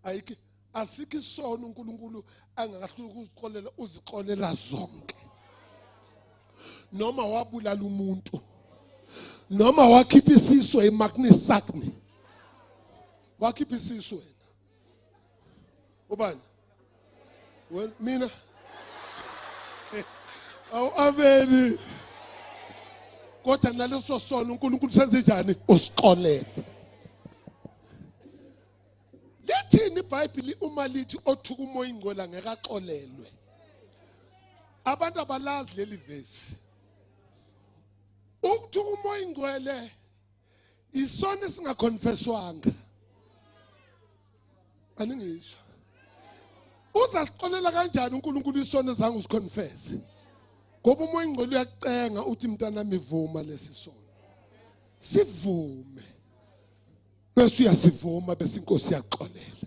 ayike asikho isono uNkulunkulu angakahluli uzixolela zonke. Noma wabulala umuntu, noma wakhipha isiso eMagnisakni, wakhipha isiso wena. Ubani? Mina? Awu ameni. Kodwa naleso sono uNkulunkulu senze njani? Usixolele. Lithini iBhayibheli uma lithi othuka umoya ingcwele ngekaxolelwe? Abantu abalazi leli verse. Ukuthuka umoya ingcwele isona singaconfesswanga. Aningizwa. Uzasixolela kanjani uNkulunkulu isono zange usiconfess? Ngoba umoya ingcwele uyacenga uthi mntanami vuma lesi sono. Sivume. Bese uyasivuma bese inkosi iyaxolela.